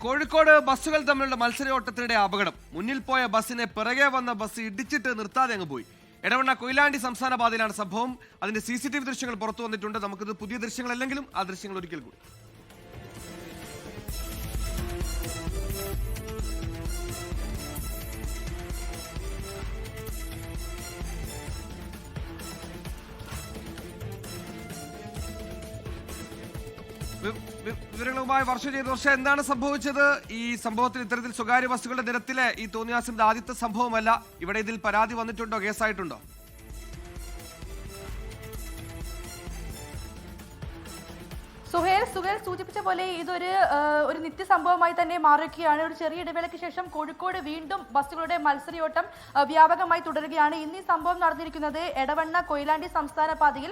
കോഴിക്കോട് ബസ്സുകൾ തമ്മിലുള്ള മത്സരയോട്ടത്തിനിടെ അപകടം. മുന്നിൽ പോയ ബസ്സിനെ പിറകെ വന്ന ബസ് ഇടിച്ചിട്ട് നിർത്താതെ അങ്ങ് പോയി. എടവണ്ണ കൊയിലാണ്ടി സംസ്ഥാന പാതയിലാണ് സംഭവം. അതിന്റെ CCTV ദൃശ്യങ്ങൾ പുറത്തു വന്നിട്ടുണ്ട്. നമുക്കിത് പുതിയ ദൃശ്യങ്ങളല്ലെങ്കിലും ആ ദൃശ്യങ്ങൾ ഒരിക്കൽ കൂടി. വിവരങ്ങളുമായി വർഷ എന്താണ് സംഭവിച്ചത്? ഈ സംഭവത്തിൽ ഇത്തരത്തിൽ സ്വകാര്യ ബസ്സുകളുടെ നിരത്തിലെ ഈ തോന്നിയാസിന്റെ ആദ്യത്തെ സംഭവമല്ല. ഇവിടെ ഇതിൽ പരാതി വന്നിട്ടുണ്ടോ, കേസായിട്ടുണ്ടോ? സുഹേൽ സൂചിപ്പിച്ച പോലെ ഇതൊരു നിത്യസംഭവമായി തന്നെ മാറുകയാണ്. ഒരു ചെറിയ ഇടവേളയ്ക്ക് ശേഷം കോഴിക്കോട് വീണ്ടും ബസ്സുകളുടെ മത്സരയോട്ടം വ്യാപകമായി തുടരുകയാണ്. ഇന്ന് ഈ സംഭവം നടന്നിരിക്കുന്നത് എടവണ്ണ കൊയിലാണ്ടി സംസ്ഥാന പാതയിൽ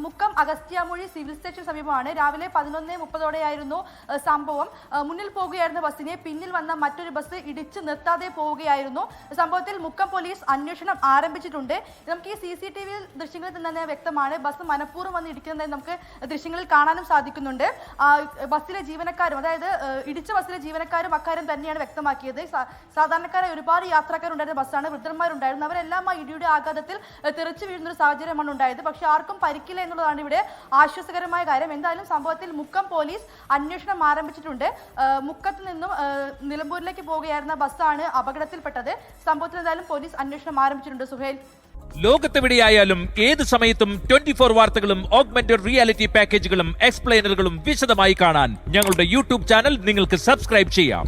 മുക്കം അഗസ്ത്യാമൊഴി സിവിൽ സ്റ്റേഷൻ സമീപമാണ്. രാവിലെ 11:30 സംഭവം. മുന്നിൽ പോവുകയായിരുന്ന ബസ്സിനെ പിന്നിൽ വന്ന മറ്റൊരു ബസ് ഇടിച്ച് നിർത്താതെ പോവുകയായിരുന്നു. സംഭവത്തിൽ മുക്കം പോലീസ് അന്വേഷണം ആരംഭിച്ചിട്ടുണ്ട്. നമുക്ക് ഈ CCTV ദൃശ്യങ്ങളിൽ തന്നെ വ്യക്തമാണ്. ബസ് മനഃപൂർവ്വം വന്ന് ഇടിക്കുന്നതായി നമുക്ക് ദൃശ്യങ്ങളിൽ കാണാനും സാധിക്കുന്നുണ്ട്. ബസ്സിലെ ജീവനക്കാരും, അതായത് ഇടിച്ച ബസ്സിലെ ജീവനക്കാരും അക്കാര്യം തന്നെയാണ് വ്യക്തമാക്കിയത്. സാധാരണക്കാരായ ഒരുപാട് യാത്രക്കാരുണ്ടായിരുന്ന ബസ്സാണ്. വൃദ്ധന്മാരുണ്ടായിരുന്നു. അവരെല്ലാം ആ ഇടിയുടെ ആഘാതത്തിൽ തെറിച്ചു വീഴുന്ന ഒരു സാഹചര്യമാണ് ഉണ്ടായത്. പക്ഷെ ആർക്കും പരിക്കില്ല എന്നുള്ളതാണ് ഇവിടെ ആശ്വാസകരമായ കാര്യം. എന്തായാലും സംഭവത്തിൽ മുക്കം പോലീസ് അന്വേഷണം ആരംഭിച്ചിട്ടുണ്ട്. മുക്കത്ത് നിന്നും നിലമ്പൂരിലേക്ക് പോവുകയായിരുന്ന ബസ്സാണ് അപകടത്തിൽപ്പെട്ടത്. സംഭവത്തിൽ എന്തായാലും പോലീസ് അന്വേഷണം ആരംഭിച്ചിട്ടുണ്ട്. സുഹേൽ, ലോകത്തെവിടെയായാലും ഏത് സമയത്തും 24 വാർത്തകളും ഓഗ്മെന്റഡ് റിയാലിറ്റി പാക്കേജുകളും എക്സ്പ്ലെയിനറുകളും വിശദമായി കാണാൻ ഞങ്ങളുടെ YouTube ചാനൽ നിങ്ങൾക്ക് സബ്സ്ക്രൈബ് ചെയ്യാം.